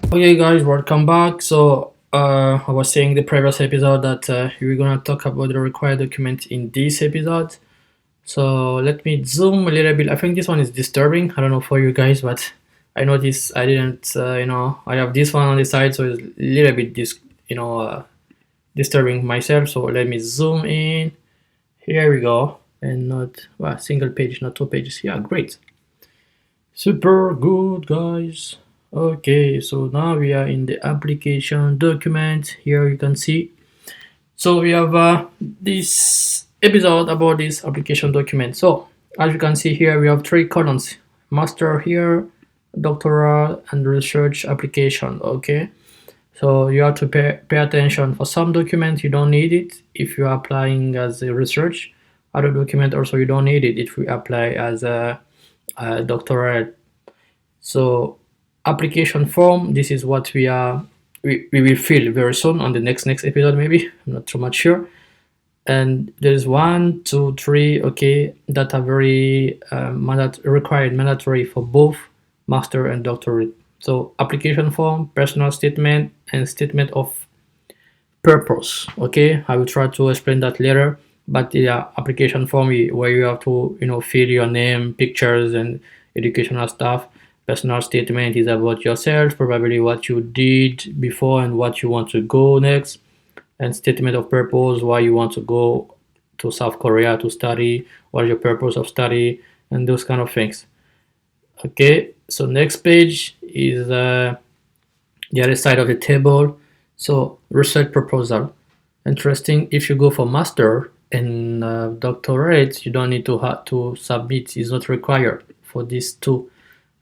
Okay, guys, welcome back. I was saying the previous episode that we're gonna talk about the required document in this episode. So let me zoom a little bit. I think this one is disturbing. I don't know for you guys, but I noticed I didn't. I have this one on the side, so it's a little bit disturbing myself. So let me zoom in. Here we go, and not single page, not two pages. Yeah, great, super good, guys. Okay, so now we are in the application document. Here you can see. So we have this episode about this application document. So as you can see here, we have three columns: master here, doctoral, and research application. Okay, so you have to pay attention. For some documents, you don't need it if you're applying as a research. Other document also you don't need it if we apply as a doctoral. So application form, this is what we will fill very soon on the next episode, maybe. I'm not too much sure. And there's 1, 2, 3, okay, that are very mandatory for both master and doctorate. So application form, personal statement, and statement of purpose. Okay, I will try to explain that later. But the application form where you have to fill your name, pictures, and educational stuff. Personal statement is about yourself, probably what you did before and what you want to go next. And statement of purpose, why you want to go to South Korea to study, what is your purpose of study, and those kind of things. Okay, so next page is the other side of the table. So research proposal. Interesting, if you go for master and doctorate, you don't need to submit, it's not required for these two.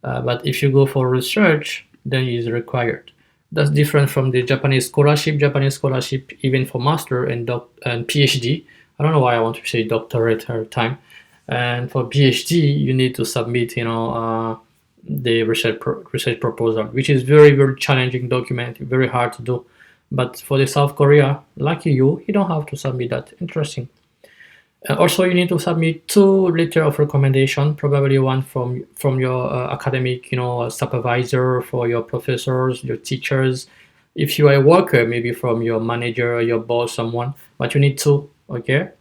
But if you go for research, then it is required. That's different from the Japanese scholarship. Japanese scholarship, even for master and PhD. I don't know why I want to say doctorate every time. And for PhD, you need to submit, the research proposal, which is very, very challenging document, very hard to do. But for the South Korea, lucky you don't have to submit that. Interesting. Also, you need to submit 2 letters of recommendation, probably one from your academic, supervisor, for your professors, your teachers. If you are a worker, maybe from your manager, your boss, someone. But you need 2, okay?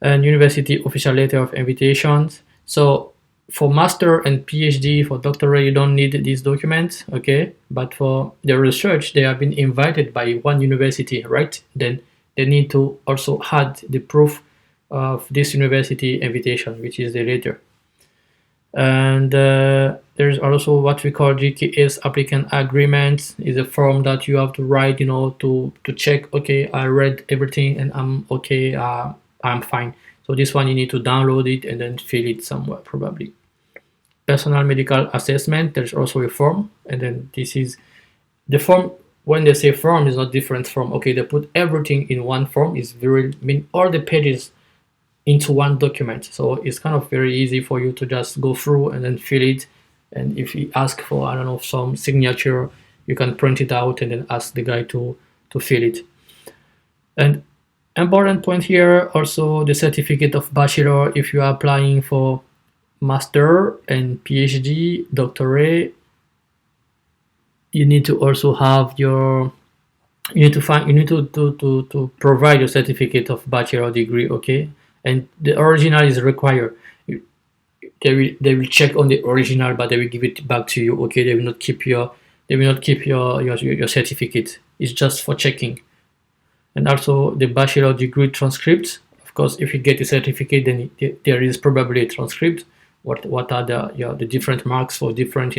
And university official letter of invitations. So for master and PhD, for doctorate, you don't need these documents, okay? But for the research, they have been invited by one university, right? Then they need to also add the proof of this university invitation, which is the letter. And there's also what we call GKS applicant agreements, is a form that you have to write, to check, okay, I read everything and I'm okay, I'm fine. So this one you need to download it and then fill it somewhere, probably. Personal medical assessment, there's also a form, and then this is the form. When they say form, is not different from, okay, they put everything in one form, is all the pages into one document. So it's kind of very easy for you to just go through and then fill it. And if you ask for, I don't know, some signature, you can print it out and then ask the guy to fill it. And important point here, also the certificate of bachelor, if you are applying for master and PhD, doctorate, you need to also have you need to provide your certificate of bachelor degree, okay? And the original is required. They will check on the original, but they will give it back to you. Okay, they will not keep your certificate. It's just for checking. And also the bachelor degree transcript. Of course, if you get a certificate, then there is probably a transcript. What are the different marks for different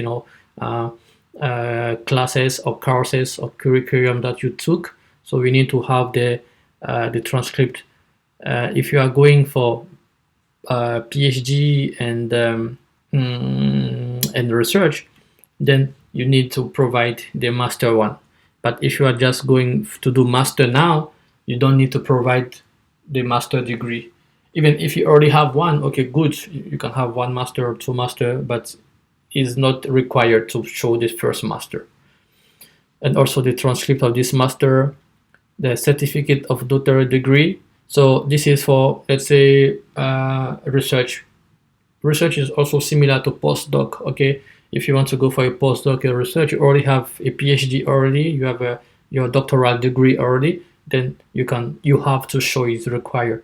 classes or courses or curriculum that you took. So we need to have the transcript. If you are going for PhD and research, then you need to provide the master one. But if you are just going to do master now, you don't need to provide the master degree. Even if you already have one, okay, good, you can have one master or 2 master, but it's not required to show this first master. And also the transcript of this master, the certificate of doctorate degree. So this is for, let's say, research. Research is also similar to postdoc, okay? if you want to go for a postdoc or research, you already have a PhD already, you have your doctoral degree already, then you have to show it's required.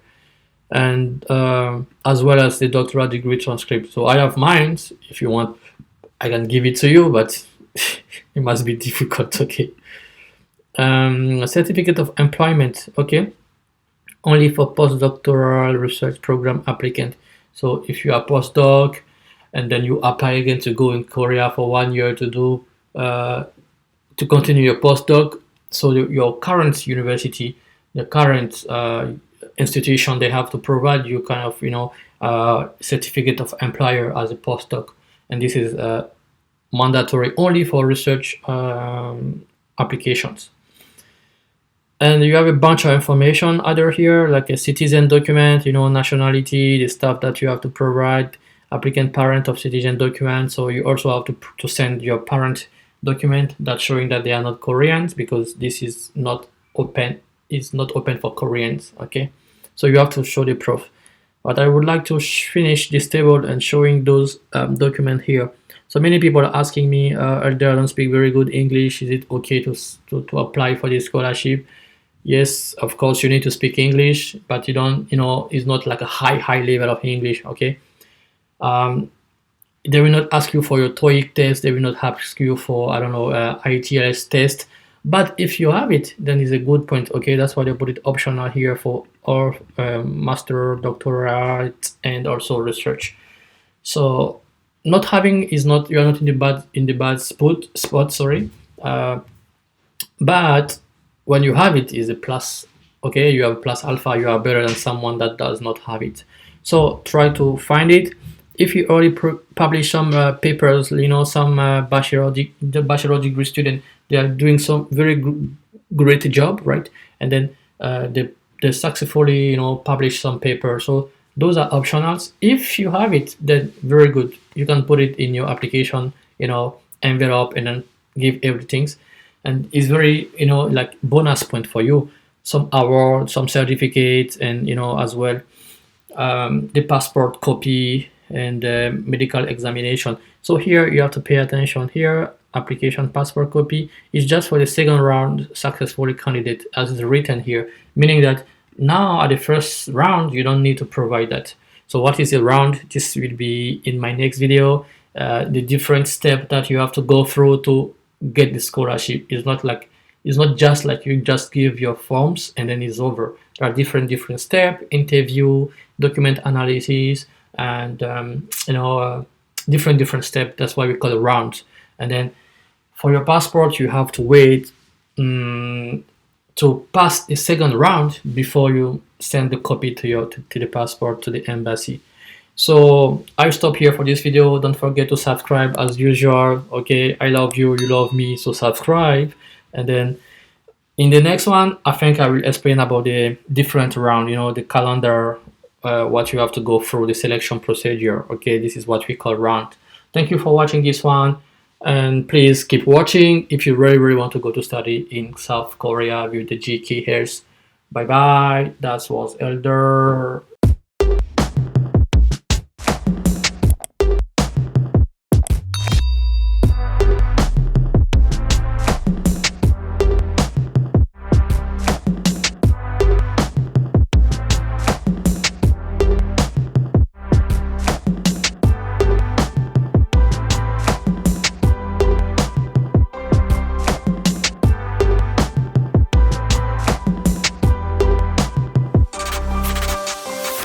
And as well as the doctoral degree transcript. So I have mine. If you want, I can give it to you, but it must be difficult. Okay. A certificate of employment. Okay. Only for postdoctoral research program applicant. So if you are postdoc and then you apply again to go in Korea for 1 year to do to continue your postdoc, so your current university, the current institution, they have to provide you kind of certificate of employer as a postdoc, and this is mandatory only for research applications. And you have a bunch of information other here, like a citizen document, nationality, the stuff that you have to provide, applicant parent of citizen document. So you also have to send your parent document that's showing that they are not Koreans, because this is not open. It's not open for Koreans. Okay, so you have to show the proof. But I would like to finish this table and showing those documents here. So many people are asking me, Elder, I don't speak very good English. Is it okay to apply for this scholarship? Yes, of course you need to speak English, but you don't, it's not like a high level of English. Okay. They will not ask you for your TOEIC test. They will not ask you for, IELTS test. But if you have it, then it's a good point. Okay, that's why they put it optional here for our master, doctorate, and also research. So not having is not, you are not in the bad spot. Sorry, but when you have it is a plus. Okay, you have plus alpha. You are better than someone that does not have it. So try to find it. If you already publish some papers, some bachelor degree student, they are doing some very great job, right? And then they successfully, publish some paper. So those are optionals. If you have it, then very good. You can put it in your application, envelope, and then give everything. And it's very, like bonus point for you. Some award, some certificates, and as well the passport copy and medical examination. So here you have to pay attention. Here, application passport copy is just for the second round successfully candidate, as is written here, meaning that now at the first round you don't need to provide that. So what is the round? This will be in my next video. The different step that you have to go through to get the scholarship is not just like you just give your forms and then it's over. There are different steps: interview, document analysis, and different steps. That's why we call it rounds. And then for your passport, you have to wait to pass a second round before you send the copy to the passport to the embassy. So I stop here for this video. Don't forget to subscribe as usual. Okay, I love you, you love me, so subscribe. And then in the next one, I think I will explain about the different round, the calendar, what you have to go through, the selection procedure. Okay, this is what we call round. Thank you for watching this one, and please keep watching if you really want to go to study in South Korea with the GKS. Bye bye. That was Elder.